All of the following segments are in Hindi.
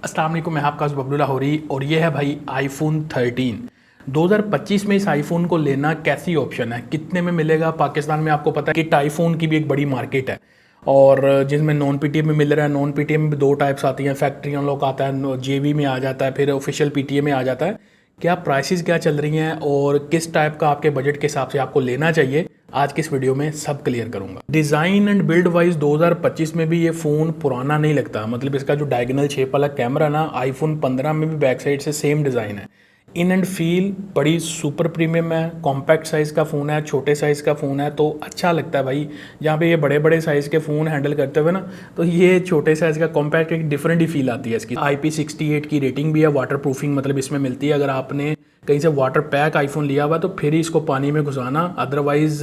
अस्सलाम वालेकुम, मैं आपका बबलू लाहौरी और ये है भाई आईफोन 13। 2025 में इस आईफोन को लेना कैसी ऑप्शन है, कितने में मिलेगा। पाकिस्तान में आपको पता है कि आईफोन की भी एक बड़ी मार्केट है और जिसमें नॉन पीटीएम में मिल रहा है। नॉन पीटीएम में भी दो टाइप्स आती हैं, फैक्ट्री अनलॉक आता है, जेवी में आ जाता है, फिर ऑफिशियल पीटीएम में आ जाता है। क्या प्राइसेस क्या चल रही हैं और किस टाइप का आपके बजट के हिसाब से आपको लेना चाहिए, आज की इस वीडियो में सब क्लियर करूंगा। डिज़ाइन एंड बिल्ड वाइज 2025 में भी ये फ़ोन पुराना नहीं लगता। मतलब इसका जो डायगोनल शेप वाला कैमरा ना, आईफोन 15 में भी बैक साइड से सेम डिज़ाइन है। इन एंड फील बड़ी सुपर प्रीमियम है। कॉम्पैक्ट साइज़ का फ़ोन है, छोटे साइज़ का फ़ोन है, तो अच्छा लगता है भाई। जहाँ पे ये बड़े बड़े साइज़ के फ़ोन हैंडल करते हुए ना, तो ये छोटे साइज़ का कॉम्पैक्ट एक डिफरेंट ही फील आती है इसकी। IP68 की रेटिंग भी है, वाटर प्रूफिंग मतलब इसमें मिलती है। अगर आपने कहीं से वाटर पैक आईफोन लिया हुआ तो फिर ही इसको पानी में घुसाना, अदरवाइज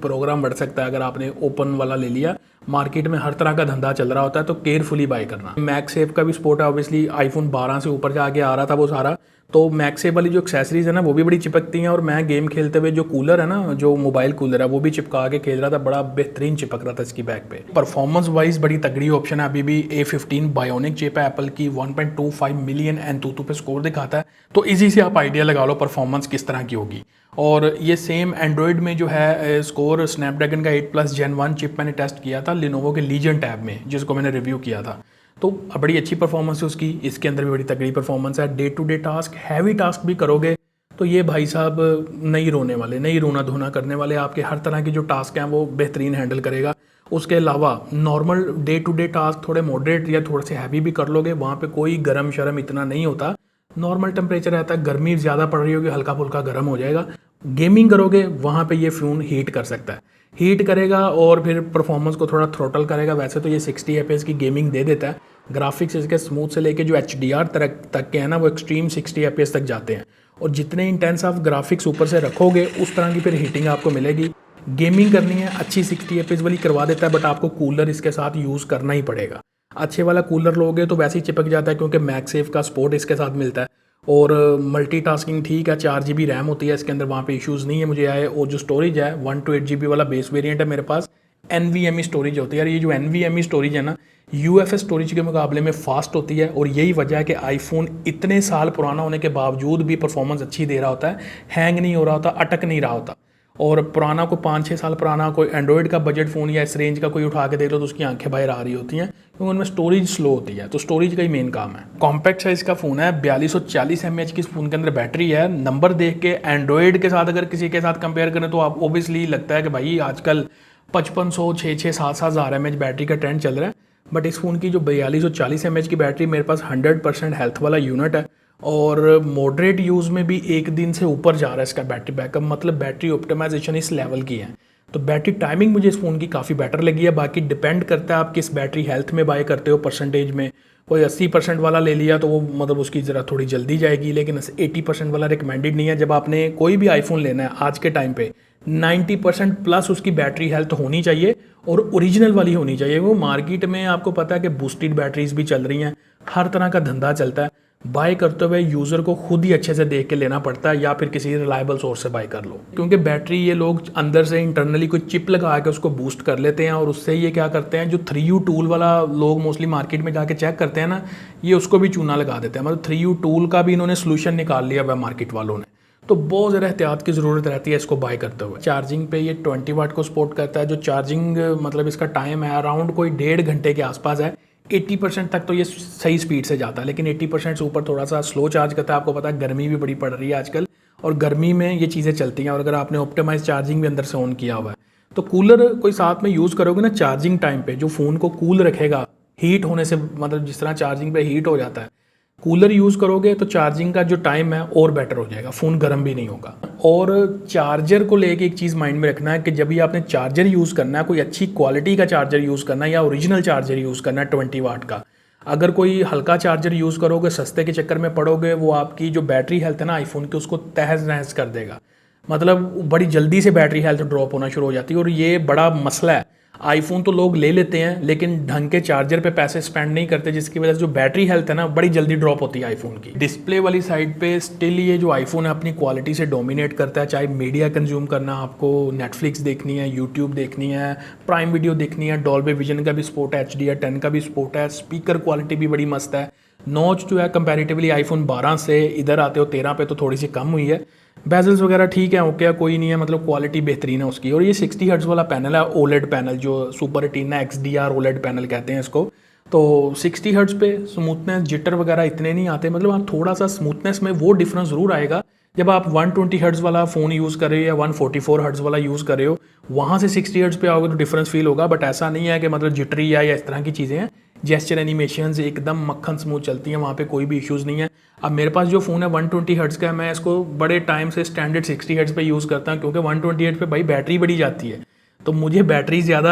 प्रोग्राम बढ़ सकता है। अगर आपने ओपन वाला ले लिया, मार्केट में हर तरह का धंधा चल रहा होता है, तो केयरफुली बाय करना। मैगसेफ का भी सपोर्ट है, ऑब्वियसली आईफोन 12 से ऊपर जाके आ रहा था वो सारा। तो मैगसेफ वाली जो एक्सेसरीज है ना, वो भी बड़ी चिपकती हैं। और मैं गेम खेलते हुए जो कूलर है ना, जो मोबाइल कूलर है, वो भी चिपका के खेल रहा था, बड़ा बेहतरीन चिपक रहा था इसकी बैक पे। परफॉर्मेंस वाइज बड़ी तगड़ी ऑप्शन है। अभी भी A15 बायोनिक चिप है एप्पल की, 1.25 मिलियन एंतुतु पे स्कोर दिखाता है, तो इजी से आप आइडिया लगा लो परफॉर्मेंस किस तरह की होगी। और ये सेम एंड्रॉयड में जो है स्कोर स्नैपड्रैगन का 8+ Gen 1 चिप मैंने टेस्ट किया था लिनोवो के लीजन टैब में, जिसको मैंने रिव्यू किया था। तो बड़ी अच्छी परफॉर्मेंस है उसकी। इसके अंदर भी बड़ी तगड़ी परफॉर्मेंस है। Day to day task, heavy task भी करोगे तो ये भाई साहब नहीं रोने वाले, नहीं रोना धोना करने वाले। आपके हर तरह के जो टास्क हैं वो बेहतरीन हैंडल करेगा। उसके अलावा normal day to day task थोड़े मॉडरेट या थोड़े से हैवी भी कर लोगे, वहाँ पे कोई गरम शरम इतना नहीं होता। नॉर्मल टेम्परेचर रहता है, गर्मी ज़्यादा पड़ रही होगी, हल्का फुल्का गर्म हो जाएगा। गेमिंग करोगे वहाँ पे ये फ़ोन हीट कर सकता है, हीट करेगा और फिर परफॉर्मेंस को थोड़ा थ्रोटल करेगा। वैसे तो ये 60 FPS की गेमिंग दे देता है। ग्राफिक्स इसके स्मूथ से लेके जो HDR तक के हैं ना, वो एक्सट्रीम 60 FPS तक जाते हैं। और जितने इंटेंस आप ग्राफिक्स ऊपर से रखोगे, उस तरह की फिर हीटिंग आपको मिलेगी। गेमिंग करनी है अच्छी 60 FPS वाली करवा देता है, बट आपको कूलर इसके साथ यूज़ करना ही पड़ेगा। अच्छे वाला कूलर लोगे तो वैसे ही चिपक जाता है, क्योंकि मैगसेफ का सपोर्ट इसके साथ मिलता है। और मल्टीटास्किंग ठीक है, 4 GB रैम होती है इसके अंदर, वहाँ पे इश्यूज़ नहीं है मुझे आए। और जो स्टोरेज है 1 to 8 GB वाला बेस वेरिएंट है मेरे पास। NVMe स्टोरेज होती है यार। ये जो NVMe स्टोरेज है ना, UFS स्टोरेज के मुकाबले में फास्ट होती है। और यही वजह है कि आईफोन इतने साल पुराना होने के बावजूद भी परफॉर्मेंस अच्छी दे रहा होता है, हैंग नहीं हो रहा होता, अटक नहीं रहा होता। और पुराना को 5-6 साल पुराना कोई एंड्रॉयड का बजट फ़ोन या इस रेंज का कोई उठा के देख लो तो उसकी आंखें बाहर आ रही होती हैं, क्योंकि उनमें स्टोरेज स्लो होती है। तो स्टोरेज का ही मेन काम है। कॉम्पैक्ट साइज़ का फ़ोन है, 4240 mAh की इस फ़ोन के अंदर बैटरी है। नंबर देख के एंड्रॉयड के साथ अगर किसी के साथ कंपेयर करें तो आप ओबियसली लगता है कि भाई आजकल 5500, 6-6, 7-7 हज़ार mAh बैटरी का ट्रेंड चल रहा है। बट इस फ़ोन की जो 4240 mAh की बैटरी, मेरे पास 100% हेल्थ वाला यूनिट है। और मॉडरेट यूज़ में भी 1 दिन से ऊपर जा रहा है इसका बैटरी बैकअप। मतलब बैटरी ऑप्टिमाइजेशन इस लेवल की है। तो बैटरी टाइमिंग मुझे इस फ़ोन की काफ़ी बेटर लगी है। बाकी डिपेंड करता है आप किस बैटरी हेल्थ में बाय करते हो परसेंटेज में। कोई 80% वाला ले लिया तो वो मतलब उसकी ज़रा थोड़ी जल्दी जाएगी, लेकिन 80% वाला रिकमेंडेड नहीं है। जब आपने कोई भी आईफोन लेना है आज के टाइम पे, 90% प्लस उसकी बैटरी हेल्थ होनी चाहिए और ओरिजिनल वाली होनी चाहिए। वो मार्केट में आपको पता है कि बूस्टेड बैटरीज भी चल रही हैं, हर तरह का धंधा चलता है। बाय करते हुए यूज़र को खुद ही अच्छे से देख के लेना पड़ता है, या फिर किसी रिलायबल सोर्स से बाय कर लो। क्योंकि बैटरी ये लोग अंदर से इंटरनली कोई चिप लगा के उसको बूस्ट कर लेते हैं, और उससे ये क्या करते हैं, जो 3U टूल वाला लोग मोस्टली मार्केट में जाके चेक करते हैं ना, ये उसको भी चूना लगा देते हैं। मतलब 3U टूल का भी इन्होंने सोल्यूशन निकाल लिया हुआ मार्केट वालों ने। तो बहुत ज़्यादा एहतियात की ज़रूरत रहती है इसको बाय करते हुए। चार्जिंग पे ये 20 वाट को सपोर्ट करता है। जो चार्जिंग मतलब इसका टाइम है अराउंड कोई 1.5 घंटे के आसपास है। 80% तक तो ये सही स्पीड से जाता है, लेकिन 80% से ऊपर थोड़ा सा स्लो चार्ज करता है। आपको पता है गर्मी भी बड़ी पड़ रही है आजकल, और गर्मी में ये चीज़ें चलती हैं। और अगर आपने ऑप्टिमाइज चार्जिंग भी अंदर से ऑन किया हुआ है, तो कूलर कोई साथ में यूज़ करोगे ना चार्जिंग टाइम पे, जो फ़ोन को कूल रखेगा हीट होने से। मतलब जिस तरह चार्जिंग पे हीट हो जाता है, कूलर यूज़ करोगे तो चार्जिंग का जो टाइम है और बेटर हो जाएगा, फ़ोन गर्म भी नहीं होगा। और चार्जर को लेके एक चीज़ माइंड में रखना है कि जब भी आपने चार्जर यूज़ करना है, कोई अच्छी क्वालिटी का चार्जर यूज़ करना है या ओरिजिनल चार्जर यूज़ करना है 20 वाट का। अगर कोई हल्का चार्जर यूज़ करोगे, सस्ते के चक्कर में पड़ोगे, वो आपकी जो बैटरी हेल्थ है ना आईफोन की, उसको तहस नहस कर देगा। मतलब बड़ी जल्दी से बैटरी हेल्थ ड्रॉप होना शुरू हो जाती है, और ये बड़ा मसला है। आईफोन तो लोग ले लेते हैं, लेकिन ढंग के चार्जर पे पैसे स्पेंड नहीं करते, जिसकी वजह से जो बैटरी हेल्थ है ना बड़ी जल्दी ड्रॉप होती है आईफोन की। डिस्प्ले वाली साइड पे स्टिल ये जो आईफोन है अपनी क्वालिटी से डोमिनेट करता है। चाहे मीडिया कंज्यूम करना, आपको नेटफ्लिक्स देखनी है, यूट्यूब देखनी है, प्राइम वीडियो देखनी है, डॉल्बी विजन का भी सपोर्ट है, HDR10 का भी सपोर्ट है, स्पीकर क्वालिटी भी बड़ी मस्त है। नॉच जो है कंपैरेटिवली आईफोन 12 से इधर आते हो 13 पे तो थोड़ी सी कम हुई है। बेजल्स वगैरह ठीक है, ओके, कोई नहीं है, मतलब क्वालिटी बेहतरीन है उसकी। और ये 60 हर्ट्ज वाला पैनल है, ओलेड पैनल, जो super retina XDR OLED panel कहते हैं इसको। तो 60 हर्ट्ज पे स्मूथनेस, जिटर वगैरह इतने नहीं आते, मतलब हाँ थोड़ा सा स्मूथनेस में वो डिफरेंस ज़रूर आएगा जब आप 120 हर्ट्ज वाला फ़ोन यूज़ कर रहे हो या 144 हर्ट्ज वाला यूज़ कर रहे हो, वहाँ से 60 हर्ट्ज पे आओगे तो डिफरेंस फील होगा। बट ऐसा नहीं है कि मतलब जिटरी या इस तरह की चीज़ें हैं। जेस्चर एनिमेशंस एकदम मक्खन स्मूथ चलती हैं, वहाँ पे कोई भी इश्यूज़ नहीं है। अब मेरे पास जो फ़ोन है 120 हर्ट्ज का है, मैं इसको बड़े टाइम से स्टैंडर्ड 60 हर्ट्ज पे यूज़ करता हूँ, क्योंकि 120 हर्ट्ज पे भाई बैटरी बड़ी जाती है, तो मुझे बैटरी ज़्यादा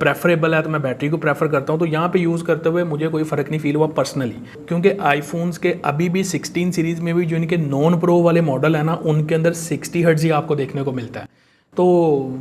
प्रेफरेबल है, तो मैं बैटरी को प्रेफर करता हूँ। तो यहाँ पे यूज़ करते हुए मुझे कोई फ़र्क नहीं फील हुआ पर्सनली, क्योंकि आईफोन्स के अभी भी 16 सीरीज़ में भी जो इनके नॉन प्रो वाले मॉडल है ना, उनके अंदर 60 हर्ट्ज ही आपको देखने को मिलता है। तो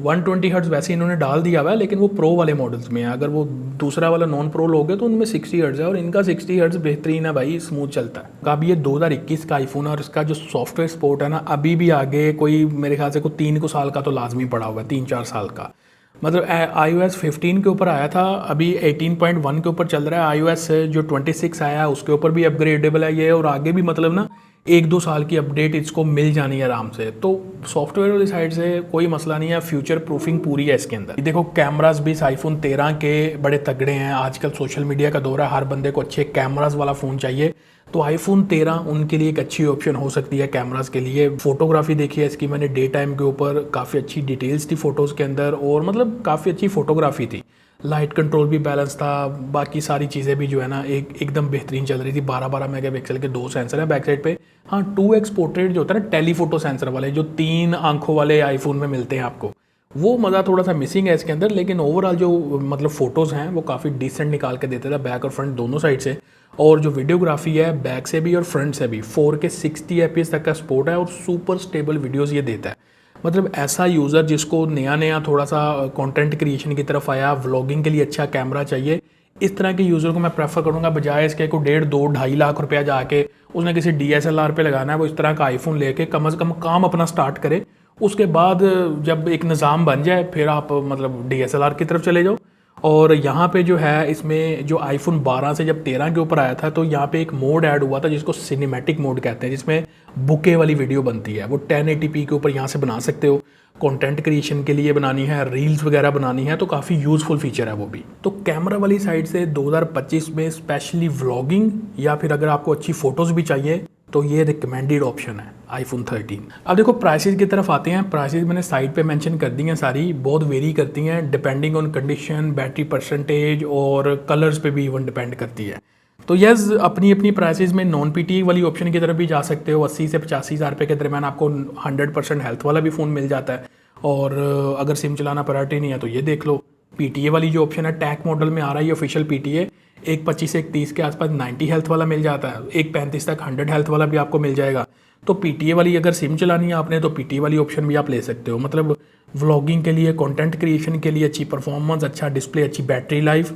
120 हर्ट्ज वैसे इन्होंने डाल दिया हुआ है, लेकिन वो प्रो वाले मॉडल्स में है। अगर वो दूसरा वाला नॉन प्रो लोगे तो उनमें 60 हर्ट्ज है, और इनका 60 हर्ट्ज बेहतरीन है भाई, स्मूथ चलता है। अब ये 2021 का आईफोन है, और इसका जो सॉफ्टवेयर सपोर्ट है ना, अभी भी आगे कोई मेरे ख्याल से कोई 3 साल का तो लाजमी पड़ा हुआ है, 3-4 साल का। मतलब iOS 15 के ऊपर आया था, अभी 18.1 के ऊपर चल रहा है। iOS जो 26 आया है उसके ऊपर भी अपग्रेडेबल है ये, और आगे भी मतलब ना 1-2 साल की अपडेट इसको मिल जानी है आराम से। तो सॉफ्टवेयर वाली साइड से कोई मसला नहीं है, फ्यूचर प्रूफिंग पूरी है इसके अंदर। देखो कैमरास भी इस आईफोन 13 के बड़े तगड़े हैं। आजकल सोशल मीडिया का दौर है, हर बंदे को अच्छे कैमरास वाला फ़ोन चाहिए, तो आईफोन 13 उनके लिए एक अच्छी ऑप्शन हो सकती है कैमरास के लिए। फोटोग्राफी देखी है इसकी मैंने डे टाइम के ऊपर, काफ़ी अच्छी डिटेल्स थी फ़ोटोज़ के अंदर, और मतलब काफ़ी अच्छी फोटोग्राफी थी। लाइट कंट्रोल भी बैलेंस था, बाकी सारी चीज़ें भी जो है ना एकदम बेहतरीन चल रही थी। 12-12 मेगापिक्सल के 2 सेंसर है बैक साइड पे। हाँ 2x पोर्ट्रेट जो होता है ना, टेलीफोटो सेंसर वाले, जो 3 आंखों वाले आईफोन में मिलते हैं आपको, वो मज़ा थोड़ा सा मिसिंग है इसके अंदर। लेकिन ओवरऑल जो मतलब फ़ोटोज़ हैं वो काफ़ी डिसेंट निकाल के देते थे, बैक और फ्रंट दोनों साइड से। और जो वीडियोग्राफी है बैक से भी और फ्रंट से भी 4K 60 FPS तक का सपोर्ट है, और सुपर स्टेबल वीडियोज़ ये देता है। मतलब ऐसा यूज़र जिसको नया नया थोड़ा सा कंटेंट क्रिएशन की तरफ आया, व्लॉगिंग के लिए अच्छा कैमरा चाहिए, इस तरह के यूज़र को मैं प्रेफर करूँगा, बजाय इसके को 1.5-2-2.5 लाख रुपया जाके उसने किसी DSLR पे लगाना है। वो इस तरह का आईफोन लेके कम से कम काम अपना स्टार्ट करे, उसके बाद जब एक निज़ाम बन जाए फिर आप मतलब DSLR की तरफ चले जाओ। और यहाँ पे जो है इसमें जो आईफोन 12 से जब 13 के ऊपर आया था, तो यहाँ पे एक मोड ऐड हुआ था जिसको सिनेमैटिक मोड कहते हैं, जिसमें बुके वाली वीडियो बनती है। वो 1080p के ऊपर यहाँ से बना सकते हो, कंटेंट क्रिएशन के लिए बनानी है, रील्स वगैरह बनानी है, तो काफ़ी यूज़फुल फीचर है वो भी। तो कैमरा वाली साइड से 2025 में स्पेशली व्लॉगिंग या फिर अगर आपको अच्छी फ़ोटोज़ भी चाहिए तो ये रिकमेंडेड ऑप्शन है आईफोन 13। अब देखो प्राइसेस की तरफ आते हैं। प्राइसेस मैंने साइड पे मेंशन कर दी हैं सारी, बहुत वेरी करती हैं depending on condition, battery percentage और कलर्स पे भी इवन डिपेंड करती है। तो यस अपनी अपनी प्राइसेस में नॉन PTA वाली ऑप्शन की तरफ भी जा सकते हो। 80 से 85 हज़ार रुपये के दरमियान आपको 100% हेल्थ वाला भी फ़ोन मिल जाता है। और अगर सिम चलाना प्रायोरिटी नहीं है तो ये देख लो, PTA वाली जो ऑप्शन है टैक मॉडल में आ रहा है, ऑफिशियल PTA 1.25 से 1.30 के आसपास 90 हेल्थ वाला मिल जाता है, 1.35 तक 100 हेल्थ वाला भी आपको मिल जाएगा। तो PTA वाली अगर सिम चलानी है आपने तो PTA वाली ऑप्शन भी आप ले सकते हो। मतलब व्लॉगिंग के लिए, कंटेंट क्रिएशन के लिए अच्छी परफॉर्मेंस, अच्छा डिस्प्ले, अच्छी बैटरी लाइफ,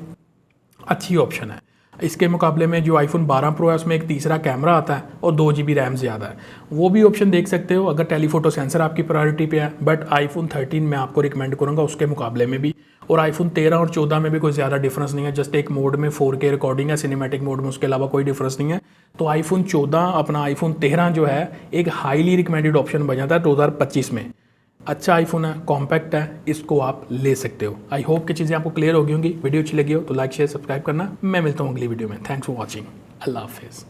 अच्छी ऑप्शन है। इसके मुकाबले में जो आईफोन 12 प्रो है उसमें एक तीसरा कैमरा आता है और 2 GB रैम ज़्यादा है, वो भी ऑप्शन देख सकते हो अगर टेलीफोटो सेंसर आपकी प्रायोरिटी पे है। बट आईफोन 13 मैं आपको रिकमेंड करूँगा उसके मुकाबले में भी। और आईफोन 13 और 14 में भी कोई ज़्यादा डिफरेंस नहीं है, जस्ट एक मोड में 4K रिकॉर्डिंग है सिनेमैटिक मोड में, उसके अलावा कोई डिफरेंस नहीं है। तो आईफोन 14 अपना आईफोन 13 जो है एक हाईली रिकमेंडेड ऑप्शन बन जाता है 2025 में। अच्छा आईफोन है, कॉम्पैक्ट है, इसको आप ले सकते हो। आई होप कि चीज़ें आपको क्लियर हो गई होंगी। वीडियो अच्छी लगी हो तो लाइक शेयर सब्सक्राइब करना। मैं मिलता हूँ अगली वीडियो में। Thanks for watching. अल्लाह हाफिज़।